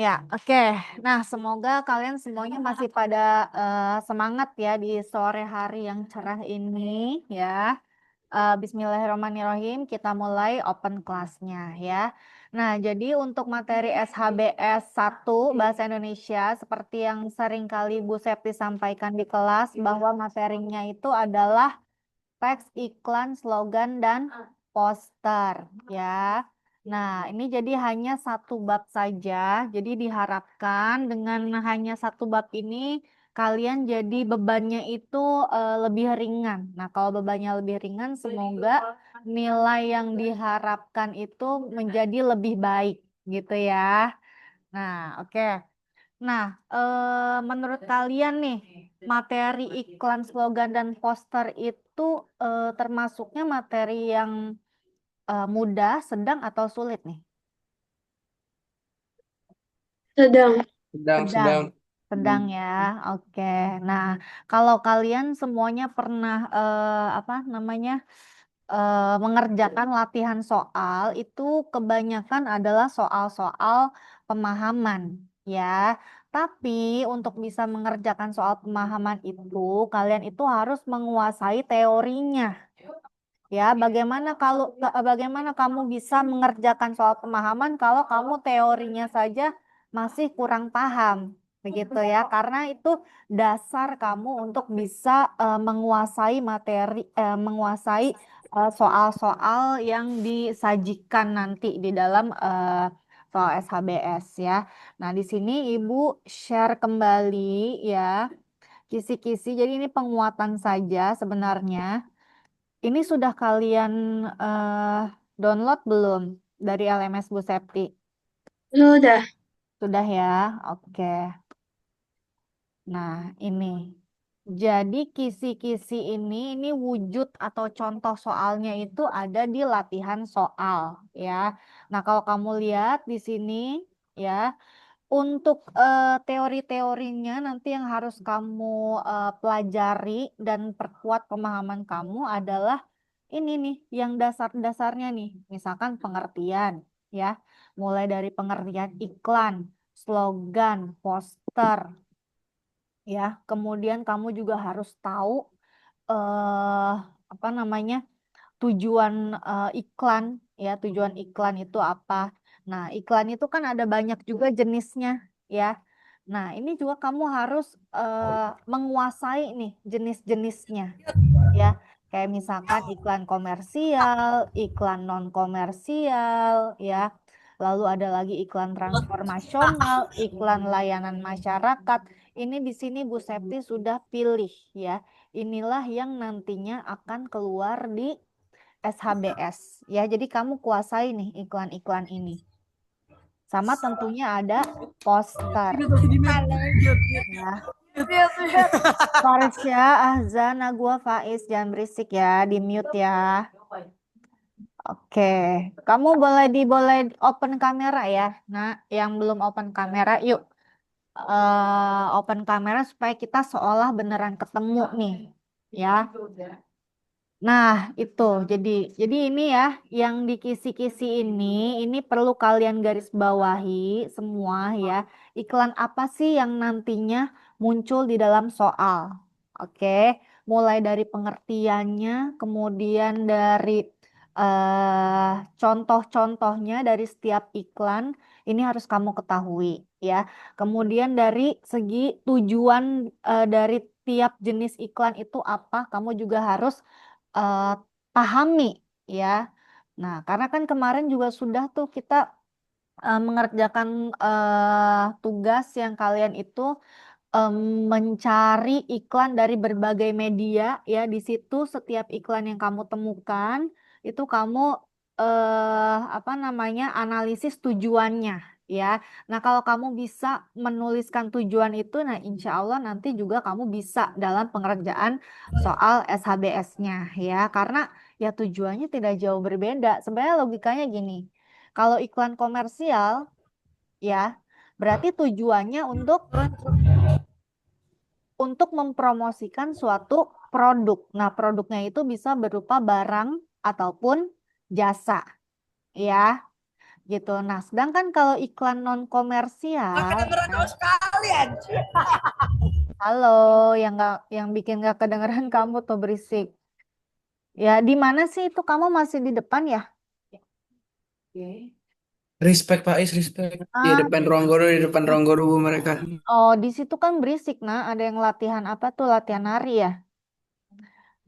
Ya, oke. Nah, semoga kalian semuanya masih pada semangat ya di sore hari yang cerah ini ya. Bismillahirrahmanirrahim, kita mulai open kelasnya ya. Nah, jadi untuk materi SHBS 1 Bahasa Indonesia seperti yang sering kali Bu Septi sampaikan di kelas bahwa materinya itu adalah teks, iklan, slogan, dan poster ya. Nah, ini jadi hanya satu bab saja. Jadi diharapkan dengan hanya satu bab ini kalian jadi bebannya itu lebih ringan. Nah, kalau bebannya lebih ringan, semoga nilai yang diharapkan itu menjadi lebih baik gitu ya. Nah, oke. Nah, menurut kalian nih, materi iklan, slogan, dan poster itu termasuknya materi yang mudah, sedang, atau sulit nih? Sedang. Sedang. Sedang. Sedang ya, oke. Nah, kalau kalian semuanya pernah apa namanya mengerjakan latihan soal itu kebanyakan adalah soal-soal pemahaman ya. Tapi untuk bisa mengerjakan soal pemahaman itu, kalian itu harus menguasai teorinya. Ya, bagaimana kamu bisa mengerjakan soal pemahaman kalau kamu teorinya saja masih kurang paham, begitu ya? Karena itu dasar kamu untuk bisa menguasai soal-soal yang disajikan nanti di dalam soal SHBS ya. Nah, di sini Ibu share kembali ya kisi-kisi. Jadi ini penguatan saja sebenarnya. Ini sudah kalian download belum dari LMS Bu Septi? Sudah. Sudah ya, oke. Nah, ini. Jadi kisi-kisi ini wujud atau contoh soalnya itu ada di latihan soal ya. Nah, kalau kamu lihat di sini ya, untuk teori-teorinya nanti yang harus kamu pelajari dan perkuat pemahaman kamu adalah ini nih yang dasar-dasarnya nih. Misalkan pengertian ya. Mulai dari pengertian iklan, slogan, poster ya. Kemudian kamu juga harus tahu eh apa namanya? Tujuan iklan ya, tujuan iklan itu apa. Nah, iklan itu kan ada banyak juga jenisnya ya. Nah, ini juga kamu harus menguasai nih jenis-jenisnya ya. Kayak misalkan iklan komersial, iklan non komersial ya. Lalu ada lagi iklan transformasional, iklan layanan masyarakat. Ini di sini Bu Septi sudah pilih ya. Inilah yang nantinya akan keluar di SHBS ya. Jadi kamu kuasai nih iklan-iklan ini. Sama tentunya ada poster ya. Farsya, Ahzan, Najwa, Faiz, jangan berisik ya, di mute ya. Oke, kamu boleh open kamera ya. Nah, yang belum open kamera, yuk open kamera supaya kita seolah beneran ketemu nih, ya. Nah, itu. Jadi ini ya, yang di kisi-kisi ini perlu kalian garis bawahi semua ya. Iklan apa sih yang nantinya muncul di dalam soal? Oke, mulai dari pengertiannya, kemudian dari contoh-contohnya dari setiap iklan, ini harus kamu ketahui ya. Kemudian dari segi tujuan dari tiap jenis iklan itu apa, kamu juga harus eh, pahami ya. Nah, karena kan kemarin juga sudah tuh kita mengerjakan tugas yang kalian itu em, mencari iklan dari berbagai media ya. Di situ setiap iklan yang kamu temukan itu kamu apa namanya analisis tujuannya ya. Nah, kalau kamu bisa menuliskan tujuan itu, nah insya Allah nanti juga kamu bisa dalam pengerjaan soal SHBS-nya ya. Karena ya tujuannya tidak jauh berbeda. Sebenarnya logikanya gini, kalau iklan komersial ya berarti tujuannya untuk mempromosikan suatu produk. Nah, produknya itu bisa berupa barang ataupun jasa, ya. gitu. Nah, sedangkan kalau iklan non komersial, Kedengeran sekalian. halo, yang bikin nggak kedengeran kamu tuh berisik. Ya, di mana sih itu kamu masih di depan ya? Respect Pak Is, respect. Ah, Di depan ruang guru mereka. oh, di situ kan berisik, nah. Ada yang latihan apa tuh? Latihan nari ya.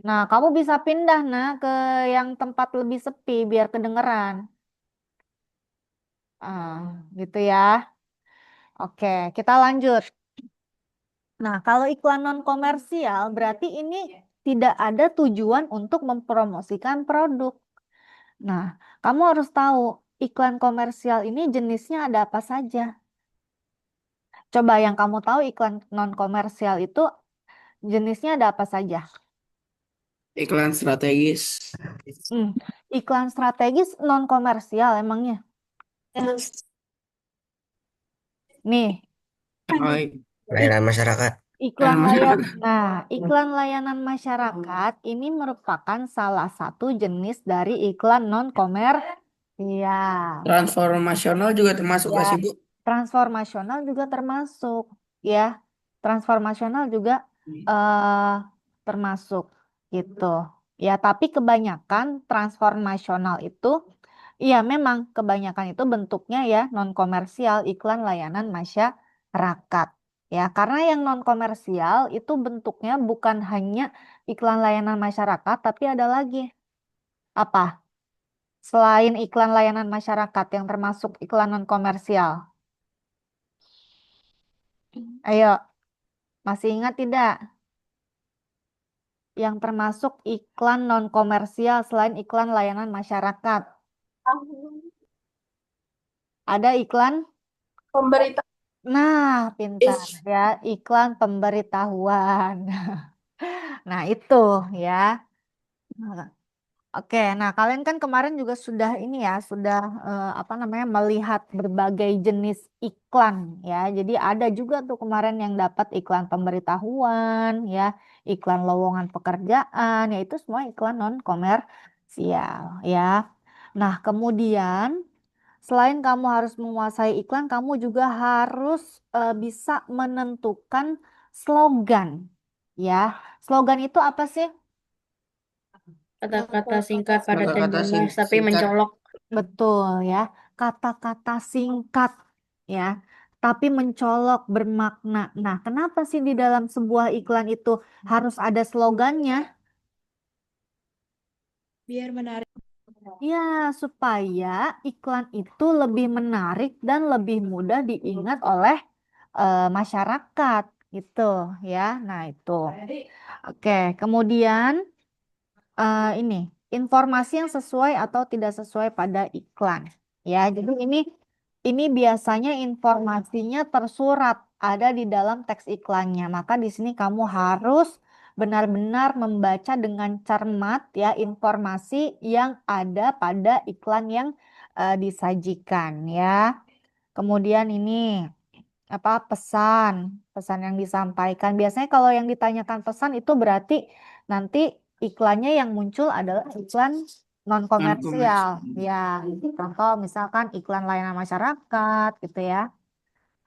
Nah, kamu bisa pindah, nah, ke yang tempat lebih sepi biar kedengeran. Ah, gitu ya. Oke, kita lanjut. Nah, kalau iklan non komersial berarti ini tidak ada tujuan untuk mempromosikan produk. Nah, kamu harus tahu iklan komersial ini jenisnya ada apa saja. Coba yang kamu tahu iklan non komersial itu jenisnya ada apa saja? Iklan strategis. Hmm, iklan strategis non komersial emangnya. Nih, Hai. Layanan masyarakat. iklan nah, iklan layanan masyarakat ini merupakan salah satu jenis dari iklan non komersial. Transformasional juga termasuk Ya, gak sih Bu? transformasional juga termasuk, ya. Transformasional juga eh termasuk gitu. Ya, tapi kebanyakan transformasional itu, iya memang kebanyakan itu bentuknya ya non komersial, iklan layanan masyarakat. Ya, karena yang non komersial itu bentuknya bukan hanya iklan layanan masyarakat, tapi ada lagi apa? Selain iklan layanan masyarakat yang termasuk iklan non komersial. Ayo, masih ingat tidak yang termasuk iklan non komersial selain iklan layanan masyarakat? Ada iklan? Pemerintah. Nah, pintar ya, iklan pemberitahuan. Nah, itu ya. Oke, nah kalian kan kemarin juga sudah ini ya, sudah apa namanya melihat berbagai jenis iklan ya. Jadi ada juga tuh kemarin yang dapat iklan pemberitahuan ya, iklan lowongan pekerjaan, ya itu semua iklan non komersial ya. Nah, kemudian selain kamu harus menguasai iklan, kamu juga harus bisa menentukan slogan ya. Slogan itu apa sih? Kata-kata singkat, padat dan Kata-kata jelas, tapi singkat. mencolok. Betul ya, kata-kata singkat ya, tapi mencolok bermakna. Nah, kenapa sih di dalam sebuah iklan itu harus ada slogannya? Biar menarik. Ya, supaya iklan itu lebih menarik dan lebih mudah diingat oleh masyarakat gitu ya. Nah, itu. Oke, kemudian ini informasi yang sesuai atau tidak sesuai pada iklan. Ya, jadi ini biasanya informasinya tersurat ada di dalam teks iklannya. Maka di sini kamu harus benar-benar membaca dengan cermat ya informasi yang ada pada iklan yang disajikan ya. Kemudian ini apa pesan yang disampaikan. Biasanya kalau yang ditanyakan pesan itu berarti nanti iklannya yang muncul adalah iklan non komersial ya. Contoh misalkan iklan layanan masyarakat gitu ya.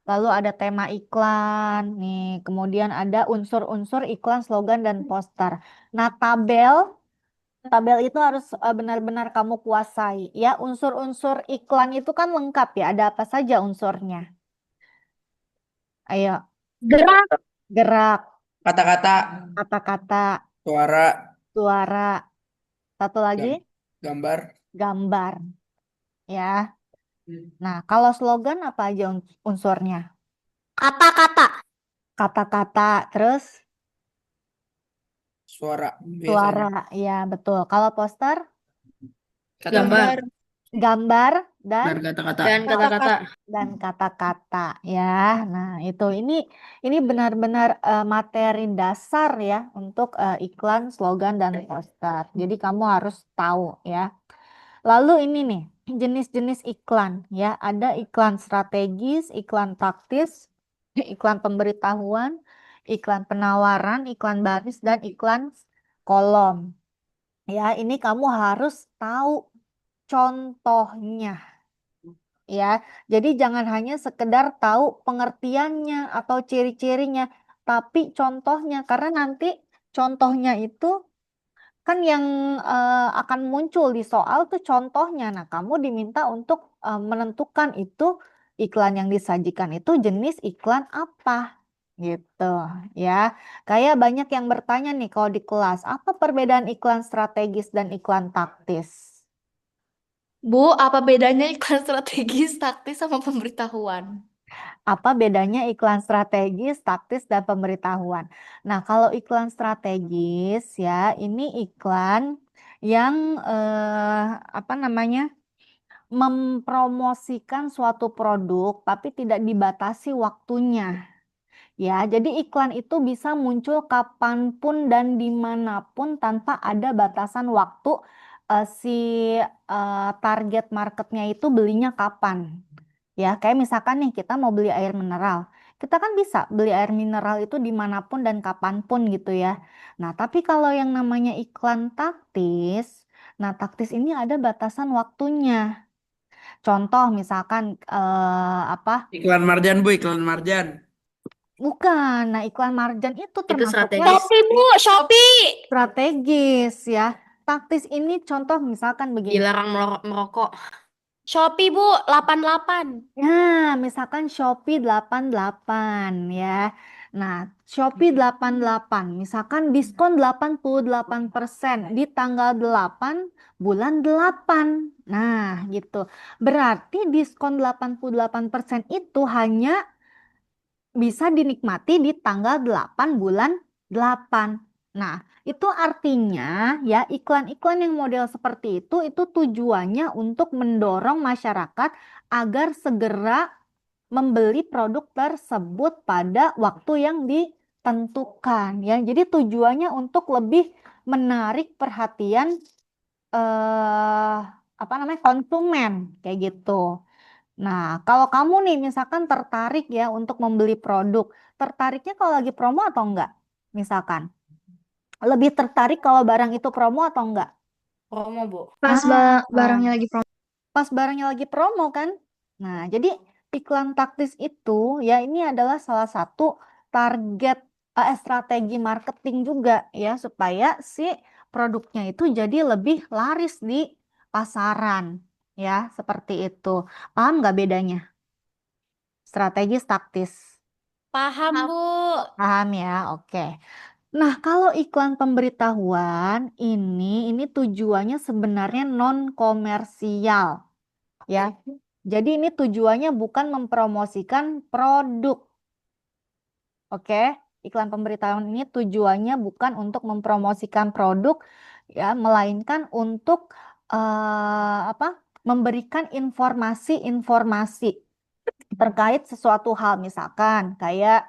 Lalu ada tema iklan nih, kemudian ada unsur-unsur iklan, slogan dan poster. Nah, tabel itu harus benar-benar kamu kuasai ya. Unsur-unsur iklan itu kan lengkap ya. Ada apa saja unsurnya? Ayo, Gerak. gerak, Kata-kata. kata-kata, Suara. suara, satu lagi gam- Gambar. gambar ya. Nah, kalau slogan apa aja unsurnya? Kata-kata. Kata-kata, terus Suara. suara, Biasanya. ya betul. Kalau poster, Kata-kata. Gambar. gambar dan Dan kata-kata. Dan kata-kata. kata-kata ya. Nah, ini benar-benar materi dasar ya untuk iklan, slogan dan poster. Jadi kamu harus tahu ya. Lalu ini nih, jenis-jenis iklan ya. Ada iklan strategis, iklan taktis, iklan pemberitahuan, iklan penawaran, iklan baris, dan iklan kolom. Ya, ini kamu harus tahu contohnya. ya. Jadi jangan hanya sekedar tahu pengertiannya atau ciri-cirinya, tapi contohnya karena nanti contohnya itu kan yang akan muncul di soal tuh contohnya. Nah, kamu diminta untuk menentukan itu iklan yang disajikan itu jenis iklan apa gitu ya. Kayak banyak yang bertanya nih kalau di kelas, apa perbedaan iklan strategis dan iklan taktis? Bu, apa bedanya iklan strategis, taktis, sama pemberitahuan? Apa bedanya iklan strategis, taktis, dan pemberitahuan? Nah, kalau iklan strategis ya, ini iklan yang apa namanya? Mempromosikan suatu produk tapi tidak dibatasi waktunya. Ya, jadi iklan itu bisa muncul kapanpun dan dimanapun tanpa ada batasan waktu si target marketnya itu belinya kapan. Ya, kayak misalkan nih kita mau beli air mineral. Kita kan bisa beli air mineral itu dimanapun dan kapanpun gitu ya. Nah, tapi kalau yang namanya iklan taktis, nah taktis ini ada batasan waktunya. Contoh misalkan apa? Iklan Marjan, Bu, iklan Marjan. Bukan. Nah, iklan marjan itu Itu termasuknya strategis. Shopee, Bu, Shopee. strategis ya. Taktis ini contoh misalkan begini. Dilarang merokok. Shopee, Bu, 88. Nah, misalkan Shopee 88 ya. Nah, Shopee 88 misalkan diskon 88% di tanggal 8 bulan 8. Nah, gitu. Berarti diskon 88% itu hanya bisa dinikmati di tanggal 8 bulan 8. Nah, itu artinya ya iklan-iklan yang model seperti itu tujuannya untuk mendorong masyarakat agar segera membeli produk tersebut pada waktu yang ditentukan ya. Jadi tujuannya untuk lebih menarik perhatian apa namanya konsumen kayak gitu. Nah, kalau kamu nih misalkan tertarik ya untuk membeli produk, tertariknya kalau lagi promo atau enggak? Misalkan, lebih tertarik kalau barang itu promo atau enggak? Promo, Bu. Pas Barangnya lagi promo. pas barangnya lagi promo kan? Nah, jadi iklan taktis itu ya ini adalah salah satu target strategi marketing juga ya supaya si produknya itu jadi lebih laris di pasaran ya seperti itu. Paham nggak bedanya? Strategis taktis. Paham, Bu. Paham ya? Oke. Nah, kalau iklan pemberitahuan ini tujuannya sebenarnya non komersial ya. Jadi ini tujuannya bukan mempromosikan produk. Oke. Iklan pemberitahuan ini tujuannya bukan untuk mempromosikan produk ya, melainkan untuk apa? Memberikan informasi-informasi terkait sesuatu hal misalkan kayak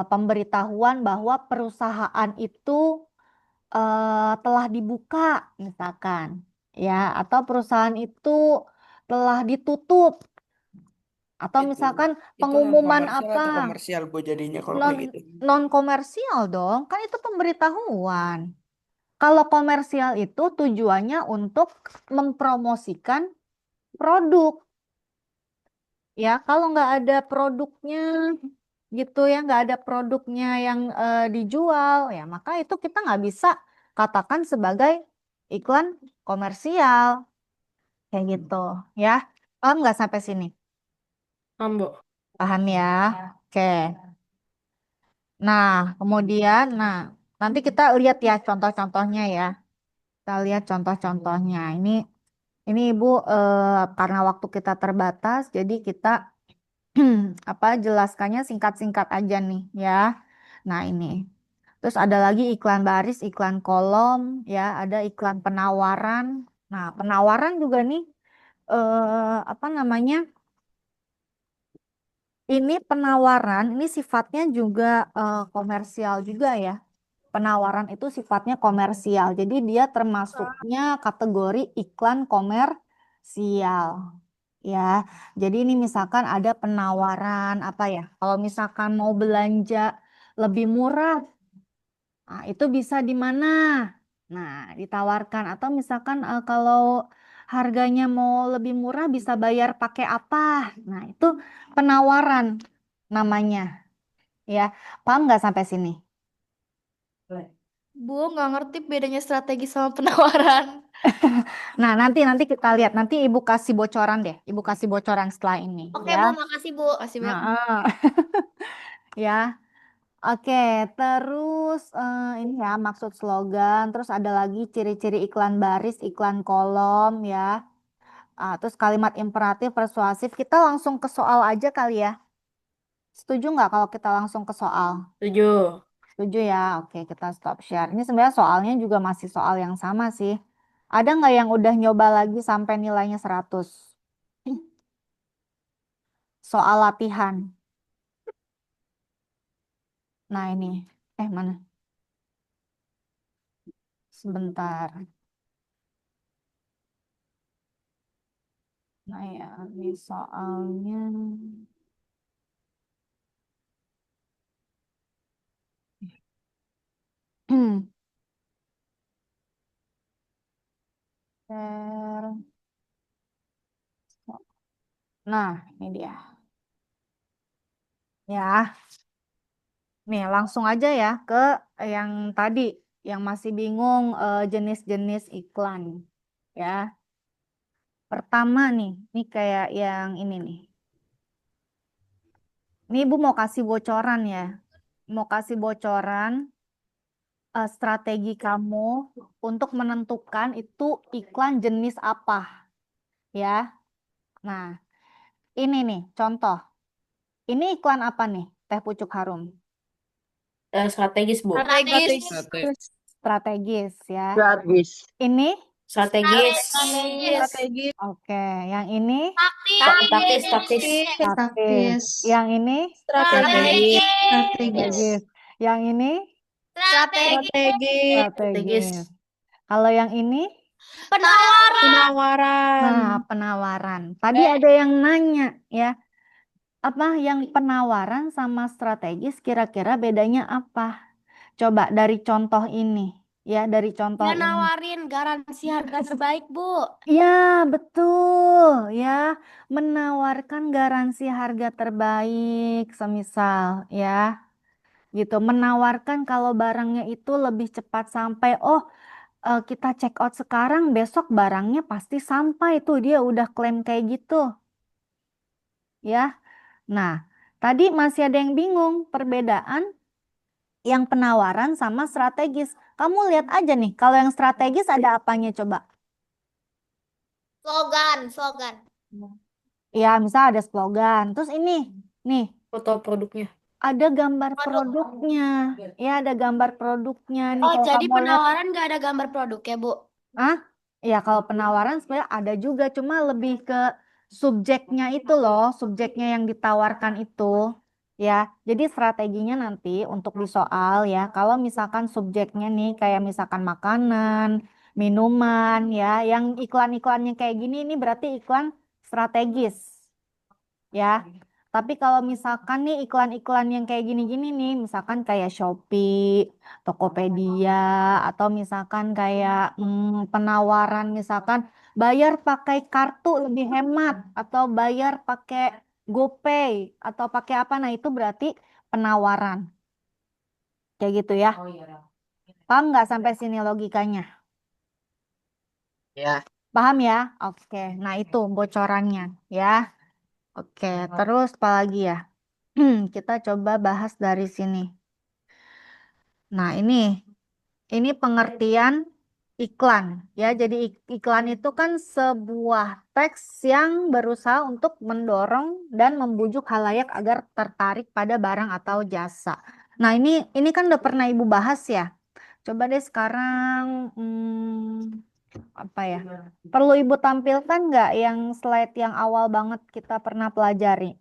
pemberitahuan bahwa perusahaan itu telah dibuka, misalkan, ya, atau perusahaan itu telah ditutup, atau Itu misalkan itu non pengumuman komersial apa, atau komersial, Bu, jadinya kalau non kayak gitu. non komersial dong, kan itu pemberitahuan. Kalau komersial itu tujuannya untuk mempromosikan produk. Ya, kalau nggak ada produknya gitu ya, nggak ada produknya yang dijual, ya maka itu kita nggak bisa katakan sebagai iklan komersial, kayak gitu ya. Paham nggak sampai sini? Paham, Bu. Paham ya? Oke. Nah, kemudian, nah nanti kita lihat ya contoh-contohnya ya. Kita lihat contoh-contohnya. Ini Ibu karena waktu kita terbatas, jadi kita apa jelaskannya singkat-singkat aja nih ya. Nah, ini. Terus ada lagi iklan baris, iklan kolom, ya, ada iklan penawaran. Nah, penawaran juga nih apa namanya? Ini penawaran, ini sifatnya juga komersial juga ya. Penawaran itu sifatnya komersial. Jadi dia termasuknya kategori iklan komersial. Ya, jadi ini misalkan ada penawaran apa ya? Kalau misalkan mau belanja lebih murah, nah, itu bisa di mana? Nah, ditawarkan atau misalkan kalau harganya mau lebih murah bisa bayar pakai apa? Nah, itu penawaran namanya. Ya, paham nggak sampai sini? Bu, nggak ngerti bedanya strategi sama penawaran. Nah, nanti kita lihat. Nanti Ibu kasih bocoran deh. Ibu kasih bocoran setelah ini, Oke, ya. Bu, makasih, Bu. Kasih banyak. Nah, ya. Oke, terus ini ya maksud slogan. Terus ada lagi ciri-ciri iklan baris, iklan kolom, ya. Terus kalimat imperatif, persuasif. Kita langsung ke soal aja kali ya. Setuju nggak kalau kita langsung ke soal? Setuju. Setuju ya. Oke, kita stop share. Ini sebenarnya soalnya juga masih soal yang sama sih. Ada nggak yang udah nyoba lagi sampai nilainya 100? Soal latihan. Nah ini. Mana? Sebentar. Nah ya, ini soalnya. Share. Nah, ini dia. Ya, nih langsung aja ya ke yang tadi, yang masih bingung jenis-jenis iklan. Ya, pertama nih, ini kayak yang ini nih. Ini Ibu mau kasih bocoran ya. Mau kasih bocoran strategi kamu untuk menentukan itu iklan jenis apa. Ya, nah ini nih contoh. Ini iklan apa nih? Teh pucuk harum. Strategis, Bu. Strategis. Strategis. Strategis ya. Strategis. Ini Strategis. Strategis. oke. Yang ini Taktis, taktis. taktis. Taktis. Yang ini Strategis. strategis. Yang ini Strategi. strategis. Kalau yang ini, Penawaran. nah penawaran. Tadi ada yang nanya ya, apa yang penawaran sama strategis kira-kira bedanya apa? Coba dari contoh ini, ya dari contoh Dia ini. nawarin garansi harga terbaik, Bu. Ya, betul ya, menawarkan garansi harga terbaik, semisal ya, gitu. Menawarkan kalau barangnya itu lebih cepat sampai. Oh, kita check out sekarang, besok barangnya pasti sampai tuh. Dia udah klaim kayak gitu, ya. Nah, tadi masih ada yang bingung perbedaan yang penawaran sama strategis. Kamu lihat aja nih, kalau yang strategis ada apanya coba? Slogan. Ya, misal ada slogan. Terus ini, nih, Foto produknya. ada gambar produknya. Ya, ada gambar produknya. Nih, Oh, kalau jadi kamu lihat, penawaran nggak ada gambar produk ya, Bu? ah, ya kalau penawaran sebenarnya ada juga, cuma lebih ke subjeknya itu loh, subjeknya yang ditawarkan itu. Ya, jadi strateginya nanti untuk di soal ya, kalau misalkan subjeknya nih kayak misalkan makanan, minuman ya, yang iklan-iklannya kayak gini ini berarti iklan strategis. Ya. Tapi kalau misalkan nih iklan-iklan yang kayak gini-gini nih, misalkan kayak Shopee, Tokopedia, atau misalkan kayak penawaran, misalkan bayar pakai kartu lebih hemat, atau bayar pakai GoPay, atau pakai apa, nah itu berarti penawaran. Kayak gitu ya. Paham nggak sampai sini logikanya? Ya. Paham ya? Oke, nah itu bocorannya ya. Oke, terus apa lagi ya? Kita coba bahas dari sini. Nah, ini pengertian iklan ya. Jadi iklan itu kan sebuah teks yang berusaha untuk mendorong dan membujuk khalayak agar tertarik pada barang atau jasa. Nah, ini kan udah pernah Ibu bahas ya. Coba deh sekarang apa ya? Perlu Ibu tampilkan nggak yang slide yang awal banget kita pernah pelajari?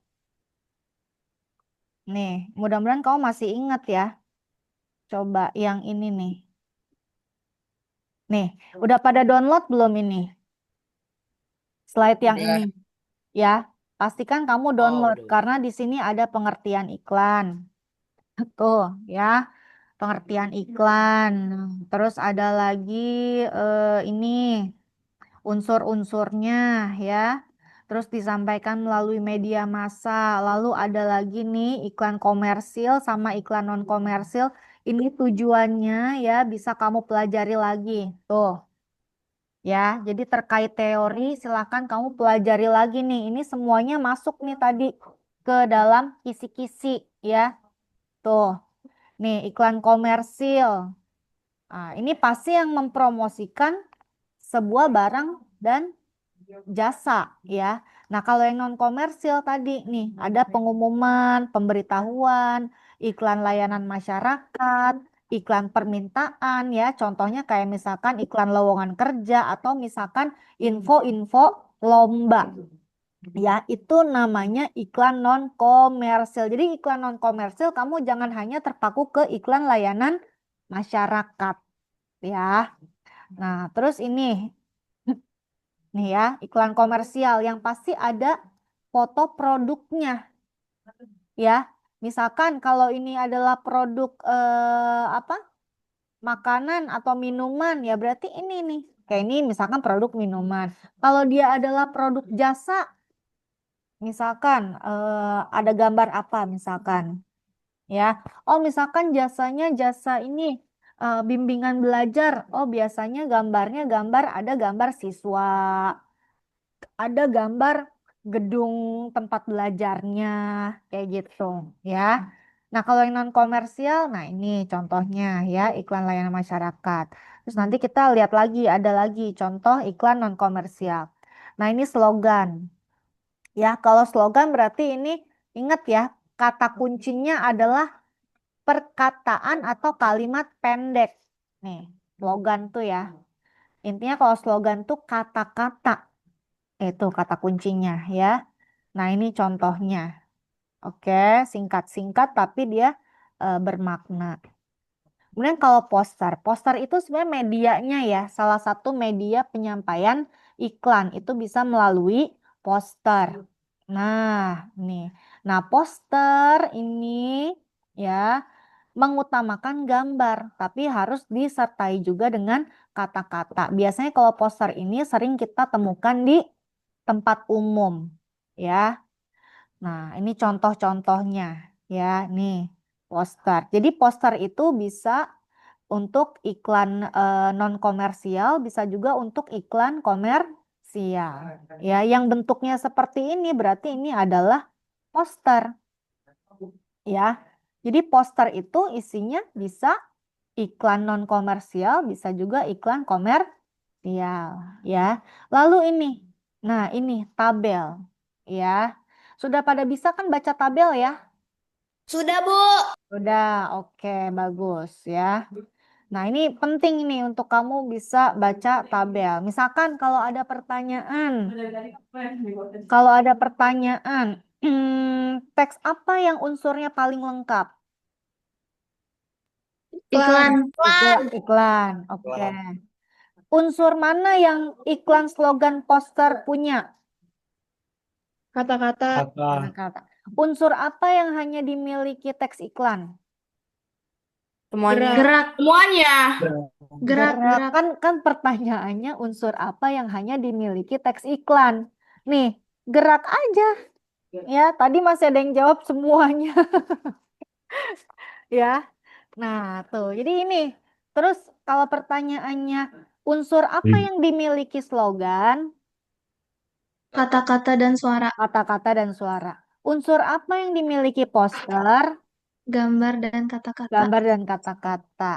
Nih, mudah-mudahan kamu masih ingat ya. Coba yang ini nih. Nih, udah pada download belum ini? Slide yang Udah. ini. Ya, pastikan kamu Oh, download udah. karena di sini ada pengertian iklan. Tuh, ya. Pengertian iklan. Terus ada lagi ini unsur-unsurnya ya. Terus disampaikan melalui media massa. Lalu ada lagi nih iklan komersil sama iklan non komersil. Ini tujuannya ya bisa kamu pelajari lagi. Tuh ya. Jadi terkait teori silahkan kamu pelajari lagi nih. Ini semuanya masuk nih tadi ke dalam kisi-kisi ya. Tuh. Nih iklan komersil. Nah, ini pasti yang mempromosikan sebuah barang dan jasa ya. Nah, kalau yang non komersil tadi nih ada pengumuman, pemberitahuan, iklan layanan masyarakat, iklan permintaan ya. Contohnya kayak misalkan iklan lowongan kerja atau misalkan info-info lomba. Ya, itu namanya iklan non komersil. Jadi iklan non komersil kamu jangan hanya terpaku ke iklan layanan masyarakat ya. Nah, terus ini nih ya, iklan komersial yang pasti ada foto produknya ya. Misalkan kalau ini adalah produk apa? Makanan atau minuman ya berarti ini nih. Kayak ini misalkan produk minuman. Kalau dia adalah produk jasa, misalkan ada gambar apa misalkan ya. Oh, misalkan jasanya jasa ini bimbingan belajar. Oh, biasanya gambarnya ada gambar siswa, ada gambar gedung tempat belajarnya kayak gitu ya. Nah, kalau yang non komersial, nah ini contohnya ya iklan layanan masyarakat. Terus nanti kita lihat lagi ada lagi contoh iklan non komersial. Nah, ini slogan. Ya, kalau slogan berarti ini ingat ya, kata kuncinya adalah perkataan atau kalimat pendek. Nih, slogan tuh ya. Intinya kalau slogan tuh kata-kata. Itu kata kuncinya ya. Nah, ini contohnya. Oke, singkat-singkat tapi dia bermakna. Kemudian kalau poster, poster itu sebenarnya medianya ya, salah satu media penyampaian iklan itu bisa melalui poster. Nah, nih. Nah, poster ini ya mengutamakan gambar, tapi harus disertai juga dengan kata-kata. Biasanya kalau poster ini sering kita temukan di tempat umum ya. Nah, ini contoh-contohnya ya, nih poster. Jadi poster itu bisa untuk iklan non komersial, bisa juga untuk iklan komersial. Ya, yang bentuknya seperti ini berarti ini adalah poster ya. Jadi poster itu isinya bisa iklan non komersial, bisa juga iklan komersial ya. Lalu ini. Nah, ini tabel ya. Sudah pada bisa kan baca tabel ya? Sudah, Bu. Sudah, oke, bagus ya. Nah, ini penting nih untuk kamu bisa baca tabel. Misalkan kalau ada pertanyaan, teks apa yang unsurnya paling lengkap? Iklan. Iklan, oke. Unsur mana yang iklan slogan poster punya? Kata-kata. Kata. Unsur apa yang hanya dimiliki teks iklan? Semuanya. Gerak. Semuanya. Gerak. Kan pertanyaannya unsur apa yang hanya dimiliki teks iklan? Nih, gerak aja. Ya, tadi masih ada yang jawab semuanya. Ya. Nah, tuh. Jadi ini. Terus kalau pertanyaannya unsur apa yang dimiliki slogan? Kata-kata dan suara. Kata-kata dan suara. Unsur apa yang dimiliki poster? Gambar dan kata-kata. Gambar dan kata-kata.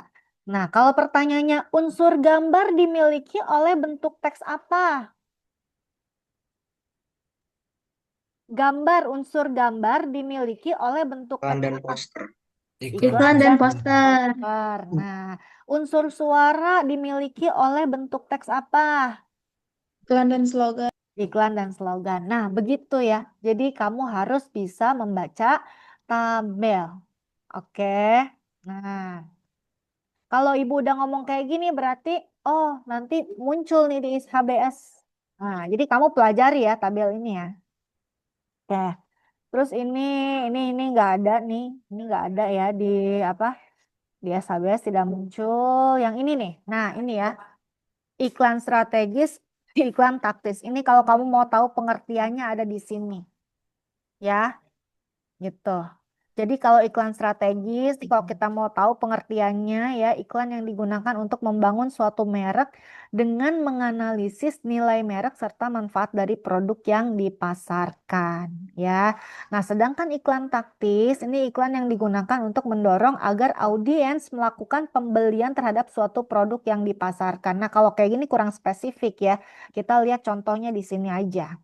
Nah, kalau pertanyaannya unsur gambar dimiliki oleh bentuk teks apa? Unsur gambar dimiliki oleh bentuk Iklan teks dan apa? poster. Iklan dan poster. Nah, unsur suara dimiliki oleh bentuk teks apa? Iklan dan slogan. Iklan dan slogan. Nah, begitu ya. Jadi kamu harus bisa membaca tabel. Oke. Nah, kalau ibu udah ngomong kayak gini berarti, oh nanti muncul nih di HBS. Nah, jadi kamu pelajari ya tabel ini ya. Oke. Terus ini nggak ada nih, ini nggak ada ya di apa? Di SHBS tidak muncul. Yang ini nih. Nah, ini ya. Iklan strategis Iklan taktis. Ini kalau kamu mau tahu pengertiannya ada di sini. Ya, gitu. Jadi kalau iklan strategis, kalau kita mau tahu pengertiannya ya, iklan yang digunakan untuk membangun suatu merek dengan menganalisis nilai merek serta manfaat dari produk yang dipasarkan ya. Nah, sedangkan iklan taktis ini iklan yang digunakan untuk mendorong agar audiens melakukan pembelian terhadap suatu produk yang dipasarkan. Nah, kalau kayak gini kurang spesifik ya. Kita lihat contohnya di sini aja.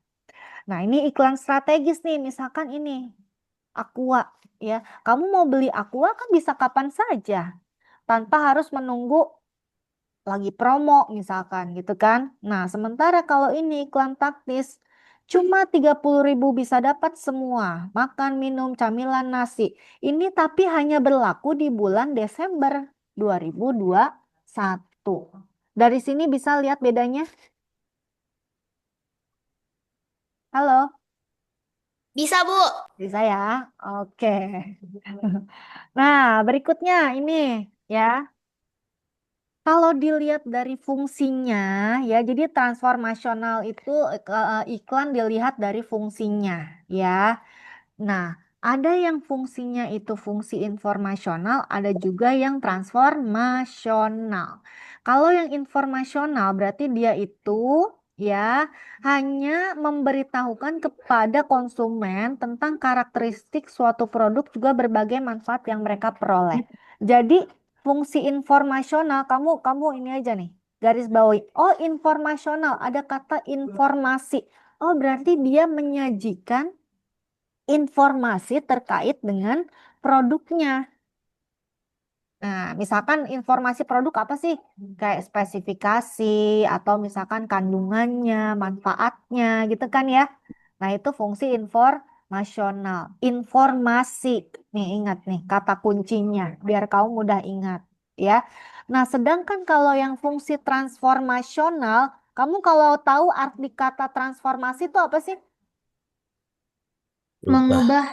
Nah, ini iklan strategis nih, misalkan ini Aqua ya. Kamu mau beli Aqua kan bisa kapan saja tanpa harus menunggu lagi promo misalkan gitu kan. Nah, sementara kalau ini iklan taktis cuma 30.000 bisa dapat semua. Makan, minum, camilan, nasi. Ini tapi hanya berlaku di bulan Desember 2021. Dari sini bisa lihat bedanya? Halo, Bisa, Bu. bisa ya? Oke. Nah, berikutnya ini ya. Kalau dilihat dari fungsinya, ya, jadi transformasional itu iklan dilihat dari fungsinya, ya. Nah, ada yang fungsinya itu fungsi informasional, ada juga yang transformasional. Kalau yang informasional berarti dia itu ya hanya memberitahukan kepada konsumen tentang karakteristik suatu produk juga berbagai manfaat yang mereka peroleh. Jadi fungsi informasional kamu ini aja nih garis bawahi. Oh, informasional ada kata informasi. Oh, berarti dia menyajikan informasi terkait dengan produknya. Nah, misalkan informasi produk apa sih? Kayak spesifikasi atau misalkan kandungannya, manfaatnya gitu kan ya. Nah, itu fungsi informasional. Informasi. Nih ingat nih kata kuncinya biar kamu mudah ingat ya. Nah, sedangkan kalau yang fungsi transformasional, kamu kalau tahu arti kata transformasi itu apa sih? Berubah. Mengubah.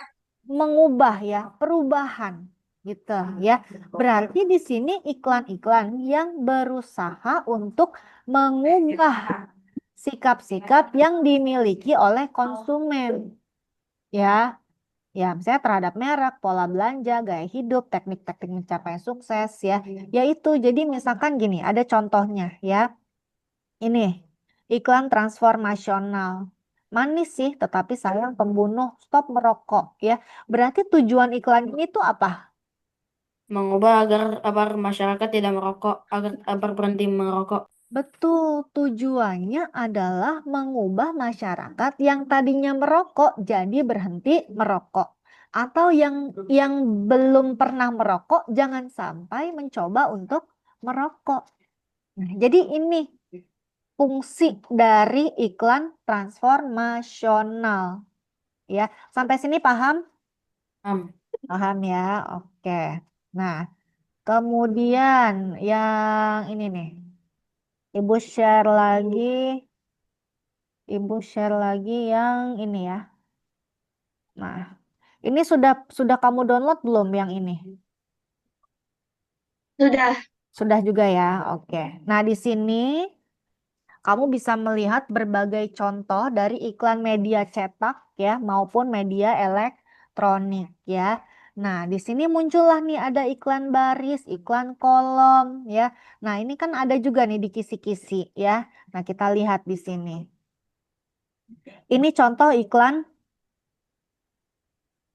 Mengubah ya, perubahan gitu ya. Berarti di sini iklan-iklan yang berusaha untuk mengubah sikap-sikap yang dimiliki oleh konsumen ya. Ya, misalnya terhadap merek, pola belanja, gaya hidup, teknik-teknik mencapai sukses ya. Yaitu jadi misalkan gini, ada contohnya ya. Ini iklan transformasional. Manis sih, tetapi sayang pembunuh. Stop merokok ya. Berarti tujuan iklan ini tuh apa? Mengubah agar masyarakat tidak merokok, agar berhenti merokok. Betul, tujuannya adalah mengubah masyarakat yang tadinya merokok jadi berhenti merokok. Atau yang belum pernah merokok jangan sampai mencoba untuk merokok. Nah, jadi ini fungsi dari iklan transformasional. Ya, sampai sini paham? Am. Paham ya? Oke. Nah, kemudian yang ini nih. Ibu share lagi, Ibu share lagi yang ini ya. Nah, ini sudah kamu download belum yang ini? Sudah. Sudah juga ya. Oke. Nah, di sini kamu bisa melihat berbagai contoh dari iklan media cetak ya maupun media elektronik ya. Nah, di sini muncullah nih ada iklan baris, iklan kolom ya. Nah, ini kan ada juga nih di kisi-kisi ya. Nah, kita lihat di sini. Ini contoh iklan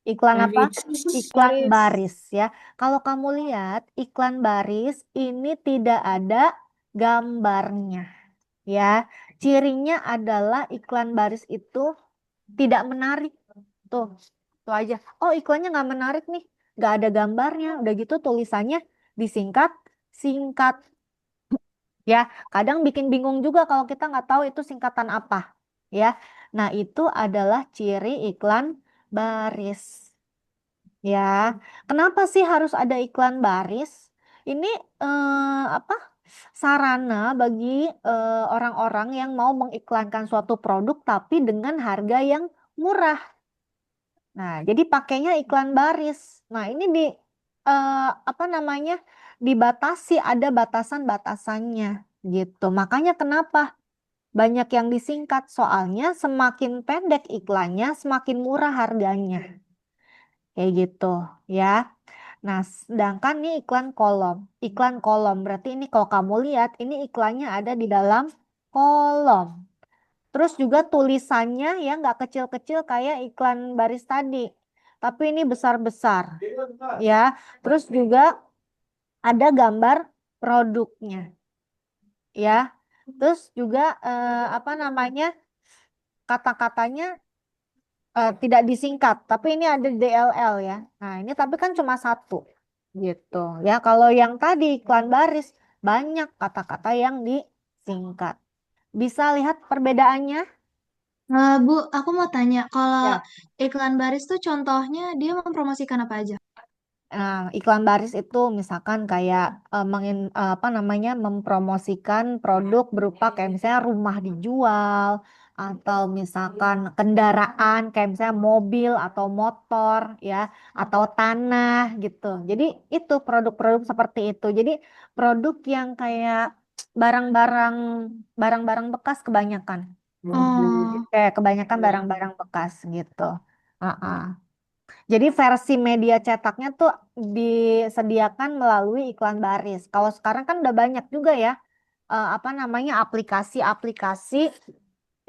apa? Baris. Iklan baris ya. Kalau kamu lihat iklan baris ini tidak ada gambarnya ya. Cirinya adalah iklan baris itu tidak menarik. Tuh, tuh aja. Oh, iklannya nggak menarik nih. Nggak ada gambarnya. Udah gitu tulisannya disingkat, singkat. Ya, kadang bikin bingung juga kalau kita nggak tahu itu singkatan apa. Ya, nah itu adalah ciri iklan baris. Ya, kenapa sih harus ada iklan baris? Ini apa? Sarana bagi orang-orang yang mau mengiklankan suatu produk tapi dengan harga yang murah. Nah, jadi pakainya iklan baris. Nah, ini eh, apa namanya? Dibatasi, ada batasan-batasannya gitu. Makanya kenapa? Banyak yang disingkat, soalnya semakin pendek iklannya, semakin murah harganya. Kayak gitu ya. Nah, sedangkan nih iklan kolom. Iklan kolom berarti ini kalau kamu lihat ini iklannya ada di dalam kolom. Terus juga tulisannya ya nggak kecil-kecil kayak iklan baris tadi. Tapi ini besar-besar ya. Terus juga ada gambar produknya ya. Terus juga apa namanya kata-katanya tidak disingkat, tapi ini ada DLL ya. Nah, ini tapi kan cuma satu gitu ya. Kalau yang tadi iklan baris banyak kata-kata yang disingkat. Bisa lihat perbedaannya? Bu, aku mau tanya, kalau Ya. iklan baris tuh contohnya dia mempromosikan apa aja? Nah, iklan baris itu misalkan kayak apa namanya mempromosikan produk berupa kayak misalnya rumah dijual atau misalkan kendaraan kayak misalnya mobil atau motor ya atau tanah gitu. Jadi itu produk-produk seperti itu. Jadi produk yang kayak barang-barang barang-barang bekas kebanyakan. Oh, Kayak kebanyakan barang-barang bekas gitu. Jadi versi media cetaknya tuh disediakan melalui iklan baris. Kalau sekarang kan udah banyak juga ya, apa namanya aplikasi-aplikasi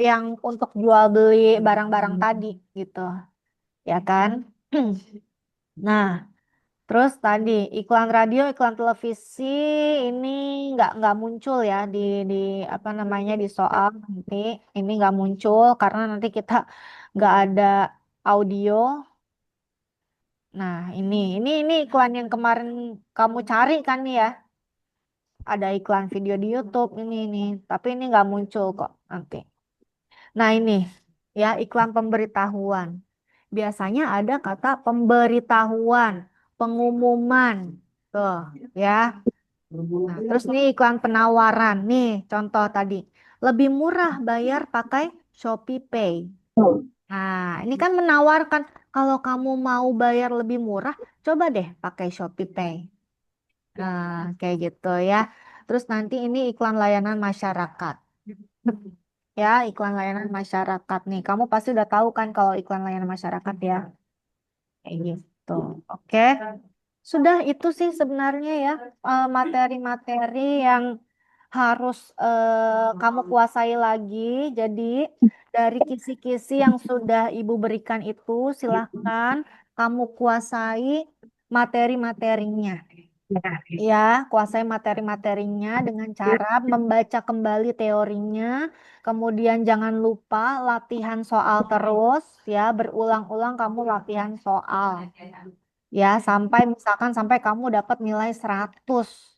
yang untuk jual beli barang-barang tadi gitu, ya kan? Nah, terus tadi iklan radio, iklan televisi ini nggak muncul ya di apa namanya di soal nanti ini nggak muncul karena nanti kita nggak ada audio. Nah, ini iklan yang kemarin kamu cari kan nih ya. Ada iklan video di YouTube ini, tapi ini nggak muncul kok nanti. Nah, ini ya iklan pemberitahuan. Biasanya ada kata pemberitahuan, pengumuman. Tuh, ya. Nah, terus nih iklan penawaran. Nih, contoh tadi. Lebih murah bayar pakai Shopee Pay. Nah, ini kan menawarkan kalau kamu mau bayar lebih murah, coba deh pakai Shopee Pay. Nah, kayak gitu ya. Terus nanti ini iklan layanan masyarakat. Ya, iklan layanan masyarakat nih. Kamu pasti udah tahu kan kalau iklan layanan masyarakat ya. Kayak gitu. Oke. Sudah itu sih sebenarnya ya materi-materi yang harus kamu kuasai lagi. Jadi dari kisi-kisi yang sudah Ibu berikan itu silahkan kamu kuasai materi-materinya. Ya, kuasai materi-materinya dengan cara membaca kembali teorinya. Kemudian jangan lupa latihan soal terus ya, berulang-ulang kamu latihan soal. Ya, sampai misalkan sampai kamu dapat nilai 100.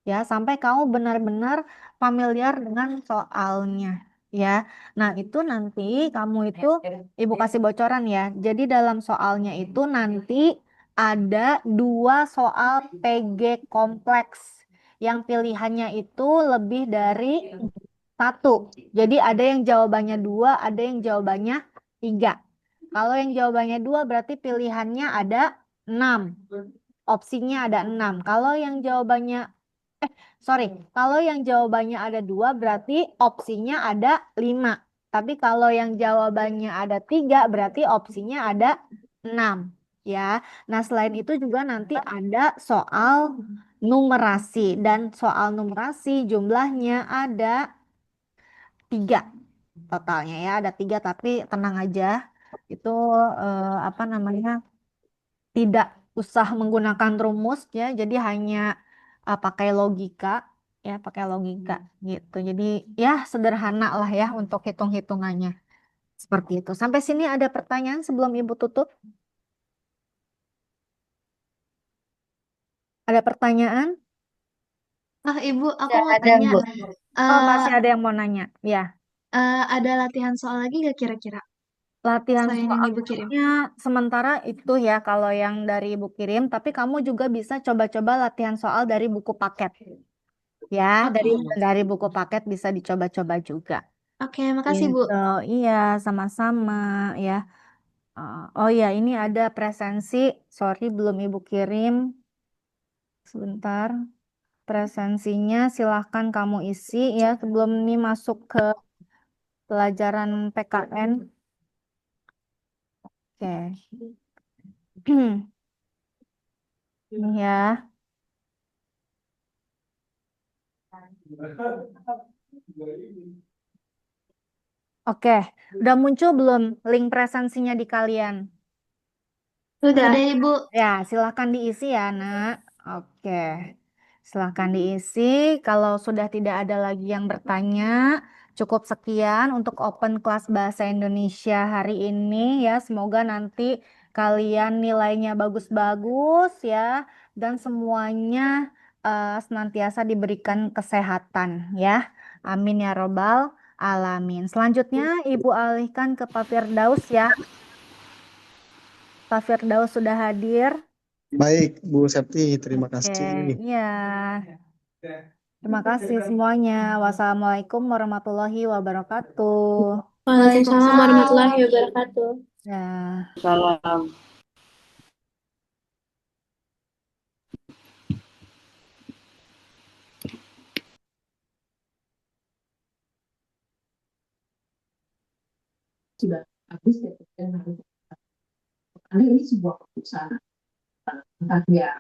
Ya, sampai kamu benar-benar familiar dengan soalnya. Ya, nah itu nanti kamu itu Ibu kasih bocoran ya. Jadi dalam soalnya itu nanti ada dua soal PG kompleks yang pilihannya itu lebih dari satu. Jadi ada yang jawabannya dua, ada yang jawabannya tiga. Kalau yang jawabannya dua berarti pilihannya ada enam. Opsinya ada enam. Kalau yang jawabannya sorry, kalau yang jawabannya ada dua berarti opsinya ada lima. Tapi kalau yang jawabannya ada tiga berarti opsinya ada enam. Ya, nah selain itu juga nanti ada soal numerasi dan soal numerasi jumlahnya ada tiga totalnya ya, ada tiga tapi tenang aja itu apa namanya tidak usah menggunakan rumus ya, jadi hanya pakai logika ya, pakai logika gitu. Jadi ya sederhana lah ya untuk hitung-hitungannya. Seperti itu. Sampai sini ada pertanyaan sebelum Ibu tutup? Ada pertanyaan? Ibu, aku Ya, mau ada, tanya, Bu. Oh, eh masih ada yang mau nanya. Ya, ada latihan soal lagi nggak kira-kira latihan selain yang Ibu kirim? soalnya sementara itu ya kalau yang dari Ibu kirim, tapi kamu juga bisa coba-coba latihan soal dari buku paket. Ya, Oke, dari buku paket bisa dicoba-coba juga. oke, makasih Bu. Gitu, iya, sama-sama ya. Oh ya, ini ada presensi. Sorry, belum Ibu kirim. Sebentar. Presensinya silahkan kamu isi ya sebelum ini masuk ke pelajaran PKN. Oke. Ini ya. Oke, udah muncul belum link presensinya di kalian? Sudah, Ibu. Ya, silahkan diisi ya, Nak. Oke, silahkan diisi. Kalau sudah tidak ada lagi yang bertanya, cukup sekian untuk open kelas bahasa Indonesia hari ini ya. Semoga nanti kalian nilainya bagus-bagus ya, dan semuanya senantiasa diberikan kesehatan ya. Amin ya robbal alamin. Selanjutnya, Ibu alihkan ke Pak Firdaus ya. Pak Firdaus sudah hadir. Baik, Bu Septi, terima Oke, kasih. iya. Terima kasih semuanya. Wassalamualaikum warahmatullahi wabarakatuh. Waalaikumsalam warahmatullahi wabarakatuh. Ya. Salam. Sudah habis ya, dan harus karena ini sebuah keputusan entah dia